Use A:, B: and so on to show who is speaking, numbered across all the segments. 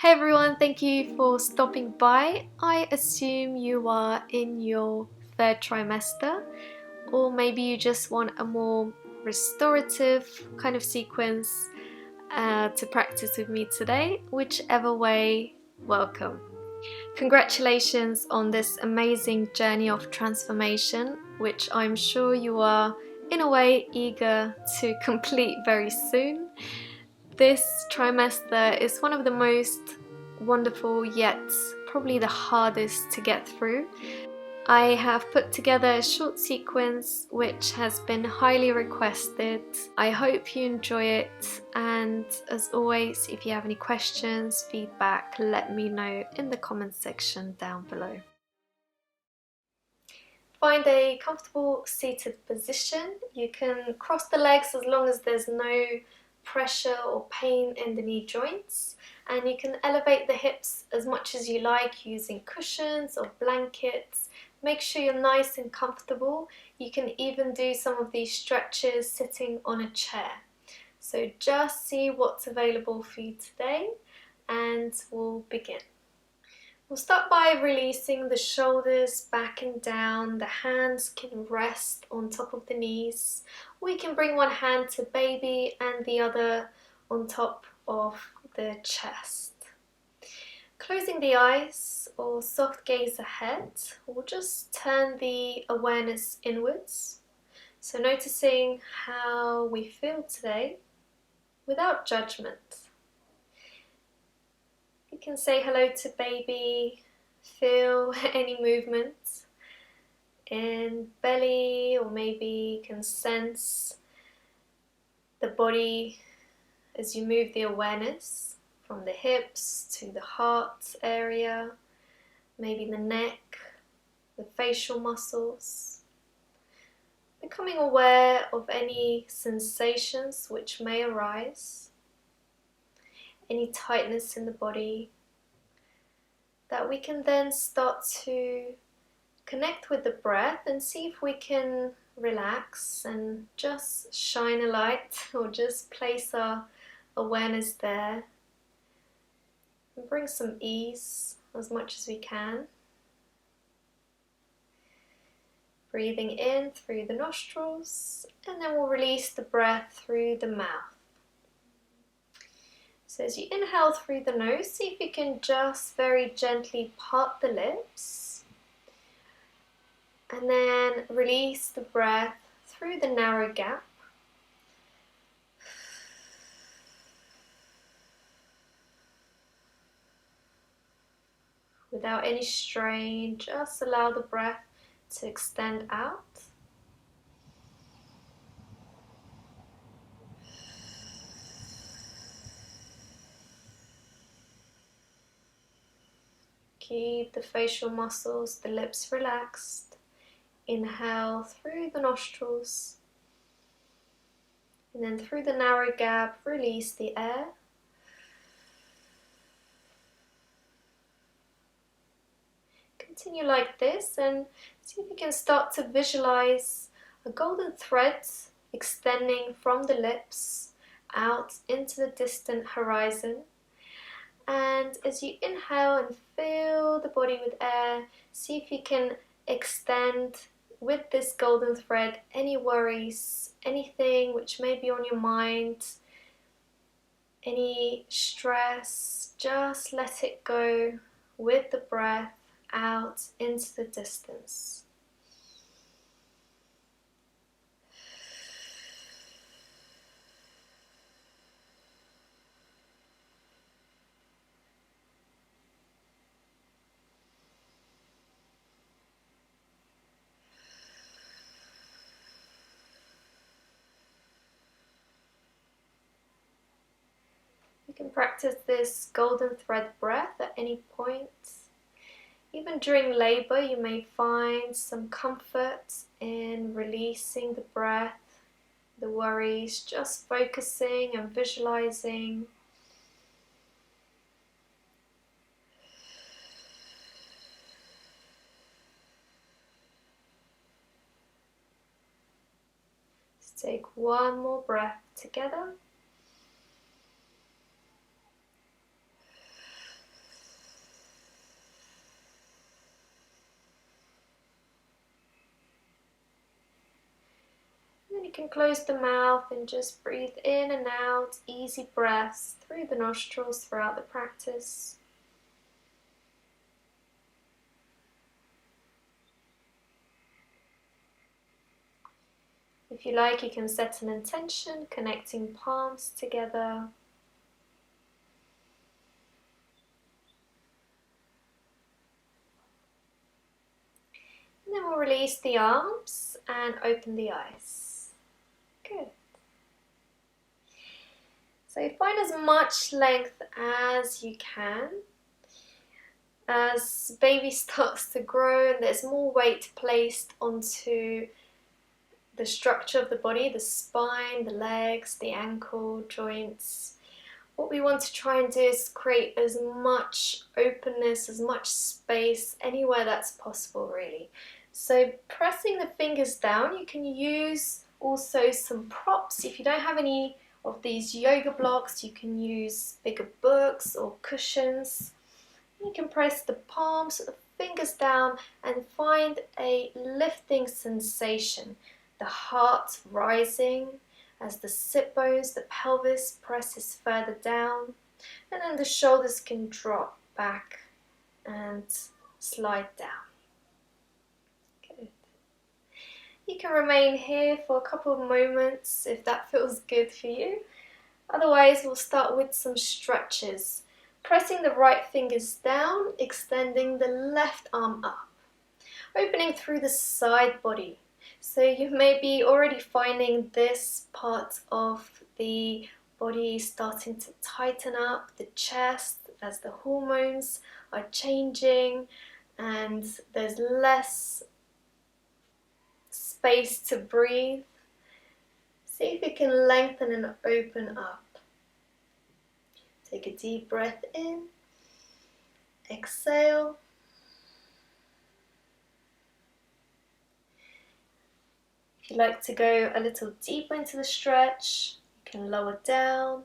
A: Hey everyone, thank you for stopping by. I assume you are in your third trimester, or maybe you just want a more restorative kind of sequence to practice with me today. Whichever way, welcome. Congratulations on this amazing journey of transformation, which I'm sure you are in a way eager to complete very soon. This trimester is one of the most wonderful, yet probably the hardest to get through. I have put together a short sequence which has been highly requested. I hope you enjoy it, and as always, if you have any questions, feedback, let me know in the comments section down below. Find a comfortable seated position. You can cross the legs as long as there's no pressure or pain in the knee joints, and you can elevate the hips as much as you like using cushions or blankets. Make sure you're nice and comfortable. You can even do some of these stretches sitting on a chair. So just see what's available for you today and we'll begin. We'll start by releasing the shoulders back and down. The hands can rest on top of the knees. We can bring one hand to baby and the other on top of the chest. Closing the eyes or soft gaze ahead, we'll just turn the awareness inwards. So noticing how we feel today without judgment. You can say hello to baby, feel any movement in belly, or maybe you can sense the body as you move the awareness from the hips to the heart area, maybe the neck, the facial muscles. Becoming aware of any sensations which may arise, any tightness in the body, that we can then start to connect with the breath and see if we can relax and just shine a light or just place our awareness there and bring some ease as much as we can. Breathing in through the nostrils, and then we'll release the breath through the mouth. So as you inhale through the nose, see if you can just very gently part the lips, and then release the breath through the narrow gap. Without any strain, just allow the breath to extend out. Keep the facial muscles, the lips relaxed. Inhale through the nostrils, and then through the narrow gap, release the air. Continue like this and see if you can start to visualize a golden thread extending from the lips out into the distant horizon. And as you inhale and fill the body with air, see if you can extend with this golden thread any worries, anything which may be on your mind, any stress, just let it go with the breath out into the distance. You can practice this golden thread breath at any point. Even during labor, you may find some comfort in releasing the breath, the worries, just focusing and visualizing. Let's take one more breath together. can close the mouth and just breathe in and out, easy breaths through the nostrils throughout the practice. If you like, you can set an intention, connecting palms together. And then we'll release the arms and open the eyes. Good. So find as much length as you can. As baby starts to grow and there's more weight placed onto the structure of the body, the spine, the legs, the ankle joints, what we want to try and do is create as much openness, as much space, anywhere that's possible really. So pressing the fingers down, you can use also some props. If you don't have any of these yoga blocks, you can use bigger books or cushions. You can press the palms, the fingers down and find a lifting sensation. The heart rising as the sit bones, the pelvis presses further down, and then the shoulders can drop back and slide down. Good. You can remain here for a couple of moments if that feels good for you. Otherwise, we'll start with some stretches. Pressing the right fingers down, extending the left arm up, opening through the side body. So you may be already finding this part of the body starting to tighten up, the chest, as the hormones are changing and there's less space to breathe. See if you can lengthen and open up. Take a deep breath in, exhale. If you like to go a little deeper into the stretch, you can lower down,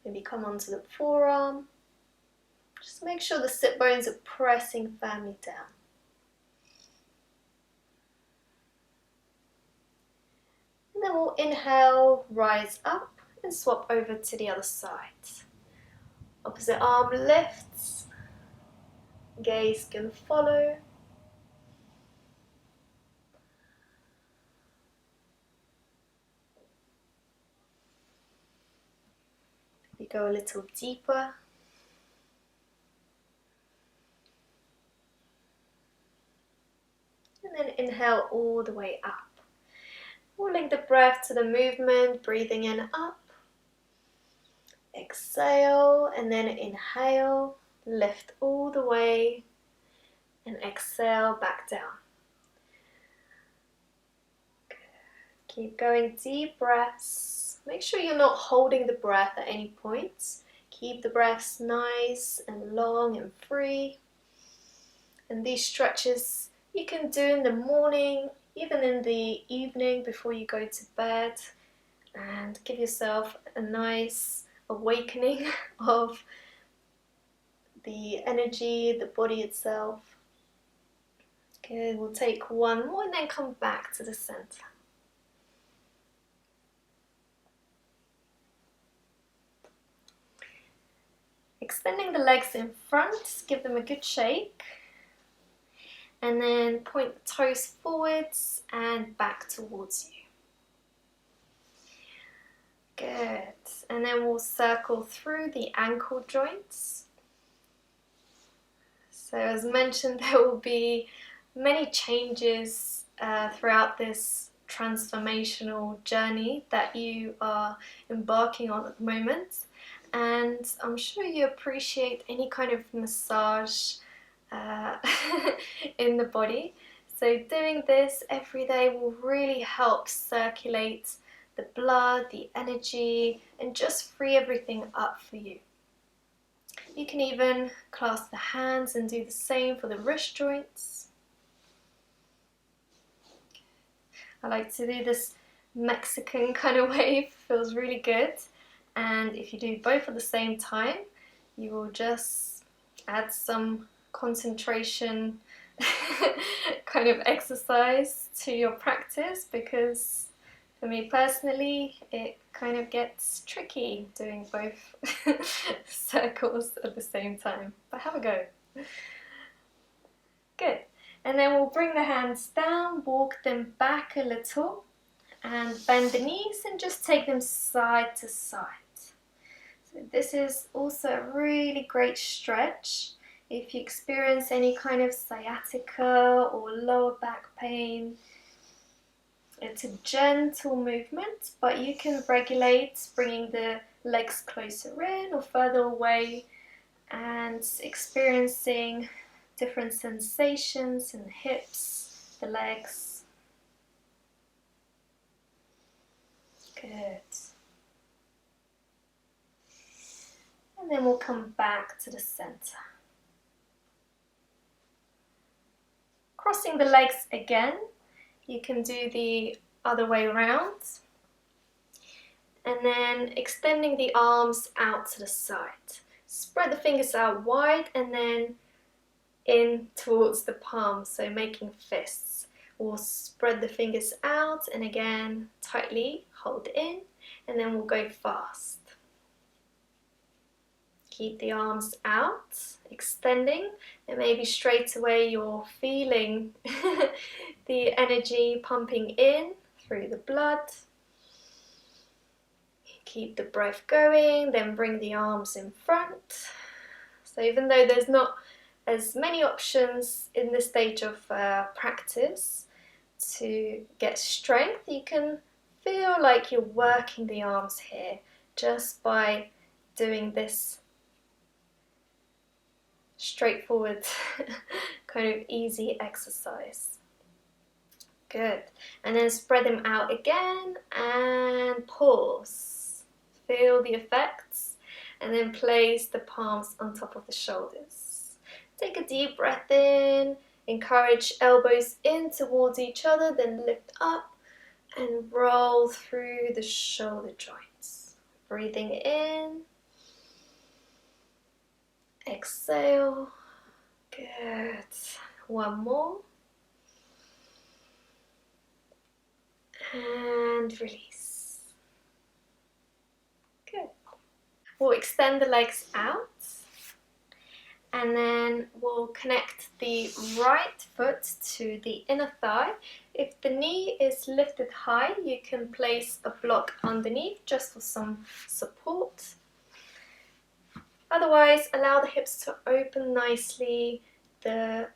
A: maybe come onto the forearm. Just make sure the sit bones are pressing firmly down. And then we'll inhale, rise up and swap over to the other side. Opposite arm lifts, gaze can follow. You go a little deeper. And then inhale all the way up. We'll link the breath to the movement, breathing in up. Exhale and then inhale, lift all the way and exhale back down. Keep going, deep breaths. Make sure you're not holding the breath at any point. Keep the breaths nice and long and free. And these stretches you can do in the morning, even in the evening before you go to bed, and give yourself a nice awakening of the energy, the body itself. Good, we'll take one more and then come back to the center. Extending the legs in front, give them a good shake. And then point the toes forwards and back towards you. Good. And then we'll circle through the ankle joints. So as mentioned, there will be many changes throughout this transformational journey that you are embarking on at the moment. And I'm sure you appreciate any kind of massage in the body. So doing this every day will really help circulate the blood, the energy, and just free everything up for you. You can even clasp the hands and do the same for the wrist joints. I like to do this Mexican kind of wave, feels really good. And if you do both at the same time, you will just add some concentration kind of exercise to your practice, because For me personally, it kind of gets tricky doing both circles at the same time, but have a go. Good. And then we'll bring the hands down, walk them back a little, and bend the knees and just take them side to side. So this is also a really great stretch. If you experience any kind of sciatica or lower back pain, it's a gentle movement, but you can regulate bringing the legs closer in or further away and experiencing different sensations in the hips, the legs. Good. And then we'll come back to the center. Crossing the legs again, you can do the other way around. And then extending the arms out to the side. Spread the fingers out wide and then in towards the palms, so making fists. We'll spread the fingers out and again tightly hold in, and then we'll go fast. Keep the arms out, extending, and maybe straight away you're feeling the energy pumping in through the blood. Keep the breath going, then bring the arms in front. So even though there's not as many options in this stage of practice to get strength, you can feel like you're working the arms here just by doing this straightforward kind of easy exercise. Good. And then spread them out again and pause. Feel the effects and then place the palms on top of the shoulders. Take a deep breath in, encourage elbows in towards each other, then lift up and roll through the shoulder joints. Breathing in, exhale, good. One more. And release. Good. We'll extend the legs out. And then we'll connect the right foot to the inner thigh. If the knee is lifted high, you can place a block underneath just for some support. Otherwise, allow the hips to open nicely, the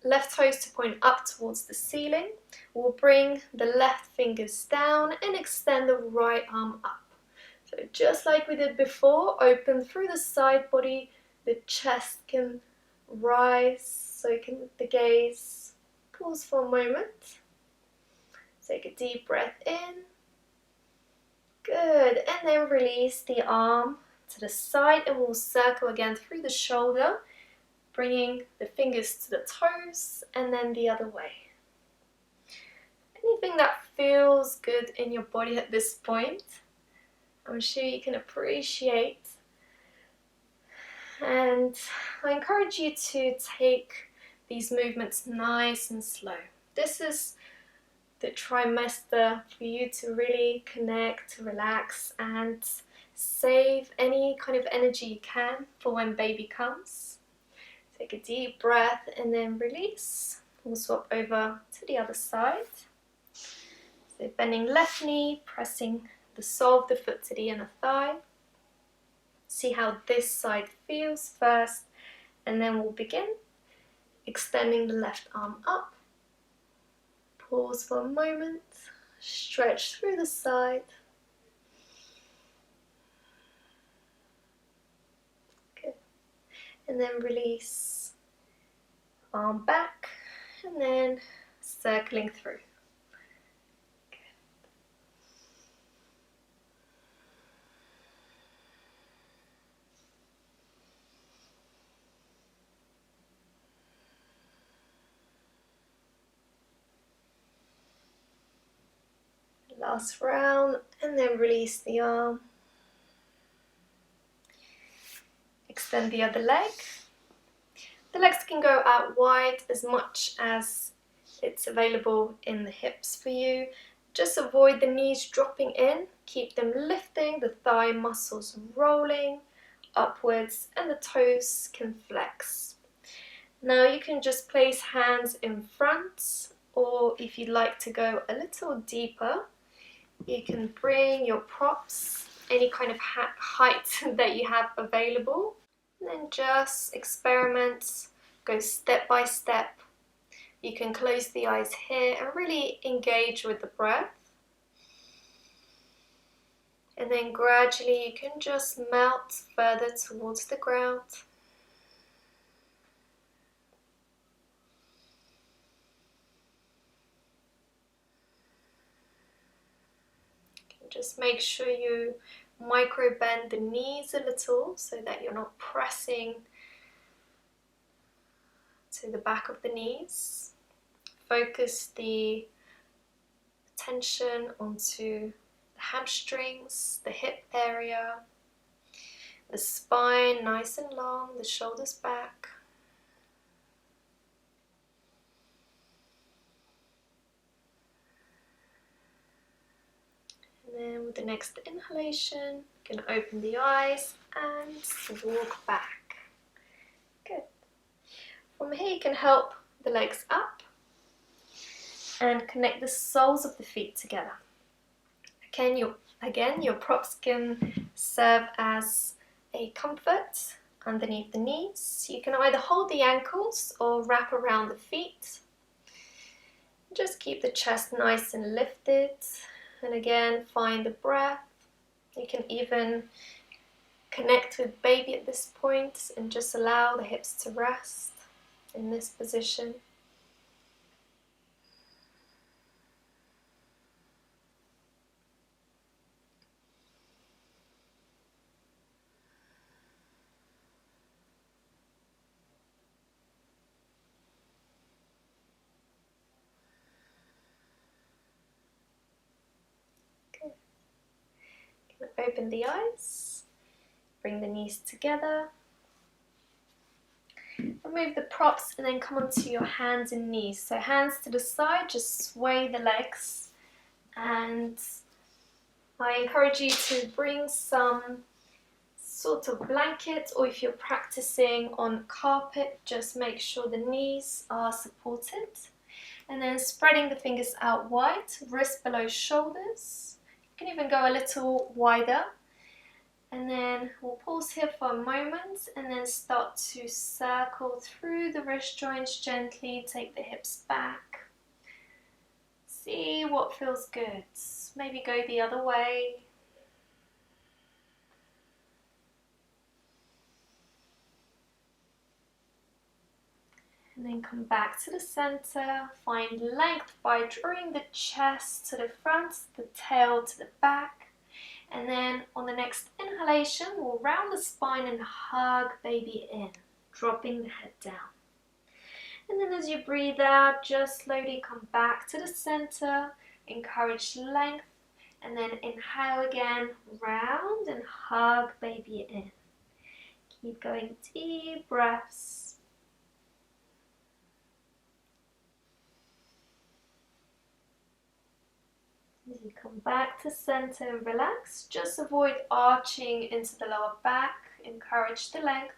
A: left toes to point up towards the ceiling. We'll bring the left fingers down and extend the right arm up. So just like we did before, open through the side body. The chest can rise, so you can lift the gaze. Pause for a moment. Take a deep breath in. Good, and then release the arm to the side and we'll circle again through the shoulder, bringing the fingers to the toes and then the other way. Anything that feels good in your body at this point, I'm sure you can appreciate. And I encourage you to take these movements nice and slow. This is the trimester for you to really connect, relax, and save any kind of energy you can for when baby comes. Take a deep breath and then release. We'll swap over to the other side. So bending left knee, pressing the sole of the foot to the inner thigh. See how this side feels first, and then we'll begin extending the left arm up. Pause for a moment, stretch through the side. Good. And then release, arm back, and then circling through. Last round, and then release the arm. Extend the other leg. The legs can go out wide as much as it's available in the hips for you. Just avoid the knees dropping in, keep them lifting, the thigh muscles rolling upwards and the toes can flex. Now you can just place hands in front, or if you'd like to go a little deeper, you can bring your props, any kind of height that you have available, and then just experiment, go step by step. You can close the eyes here and really engage with the breath. And then gradually you can just melt further towards the ground. Just make sure you micro bend the knees a little so that you're not pressing to the back of the knees. Focus the attention onto the hamstrings, the hip area, the spine nice and long, the shoulders back. And then with the next inhalation, you can open the eyes and walk back. Good. From here you can help the legs up and connect the soles of the feet together. Again, your props can serve as a comfort underneath the knees. You can either hold the ankles or wrap around the feet. Just keep the chest nice and lifted. And again, find the breath. You can even connect with baby at this point and just allow the hips to rest in this position. Open the eyes, bring the knees together, remove the props and then come onto your hands and knees. So hands to the side, just sway the legs, and I encourage you to bring some sort of blanket, or if you're practicing on carpet, just make sure the knees are supported. And then spreading the fingers out wide, wrist below shoulders. You can even go a little wider, and then we'll pause here for a moment and then start to circle through the wrist joints gently. Take the hips back, see what feels good, maybe go the other way. And then come back to the center, find length by drawing the chest to the front, the tail to the back. And then on the next inhalation, we'll round the spine and hug baby in, dropping the head down. And then as you breathe out, just slowly come back to the center, encourage length, and then inhale again, round and hug baby in. Keep going, deep breaths. As you come back to center and relax, just avoid arching into the lower back, encourage the length.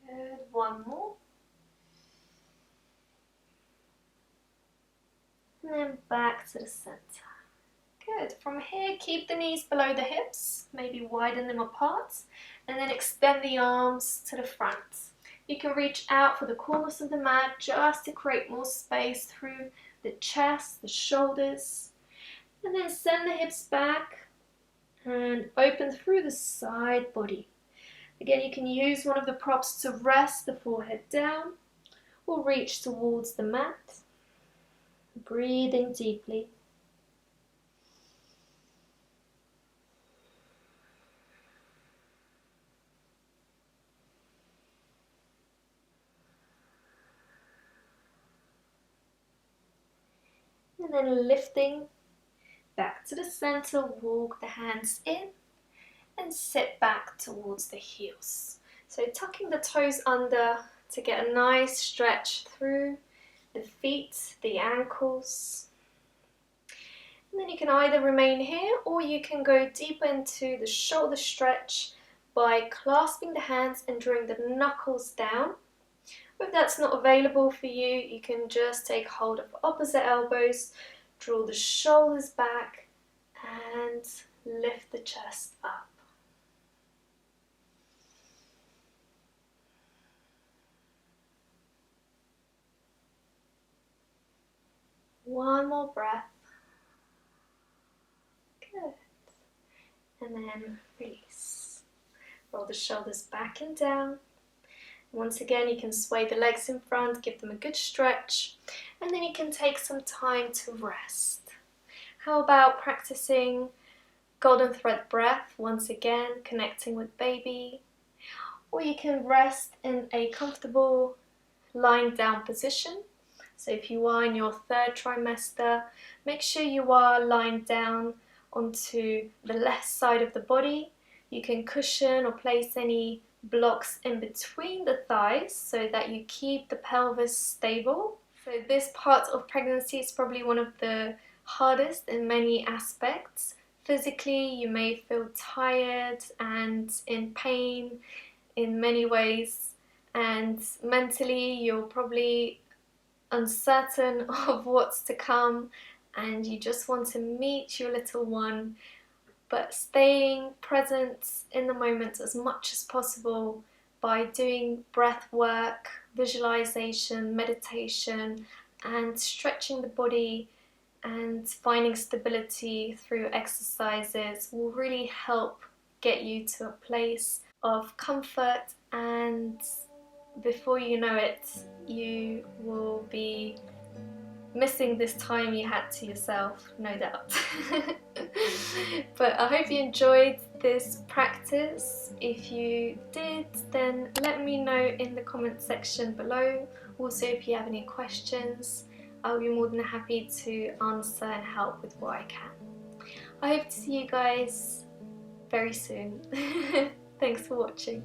A: Good, one more. And then back to the center. Good, from here keep the knees below the hips, maybe widen them apart, and then extend the arms to the front. You can reach out for the corners of the mat just to create more space through the chest, the shoulders, and then send the hips back and open through the side body. Again, you can use one of the props to rest the forehead down or reach towards the mat. Breathing deeply. And then lifting back to the center, walk the hands in and sit back towards the heels. So tucking the toes under to get a nice stretch through the feet, the ankles. And then you can either remain here or you can go deeper into the shoulder stretch by clasping the hands and drawing the knuckles down. If that's not available for you, you can just take hold of opposite elbows, draw the shoulders back and lift the chest up. One more breath. Good. And then release. Roll the shoulders back and down. Once again, you can sway the legs in front, give them a good stretch, and then you can take some time to rest. How about practicing golden thread breath, once again, connecting with baby, or you can rest in a comfortable lying down position. So if you are in your third trimester, make sure you are lying down onto the left side of the body. You can cushion or place any blocks in between the thighs so that you keep the pelvis stable. So this part of pregnancy is probably one of the hardest in many aspects. Physically, you may feel tired and in pain in many ways, and mentally you're probably uncertain of what's to come and you just want to meet your little one, but staying present in the moment as much as possible by doing breath work, visualization, meditation, and stretching the body and finding stability through exercises will really help get you to a place of comfort, and before you know it, you will be missing this time you had to yourself, no doubt. But I hope you enjoyed this practice. If you did, then let me know in the comment section below. Also, if you have any questions, I'll be more than happy to answer and help with what I can. I hope to see you guys very soon. Thanks for watching.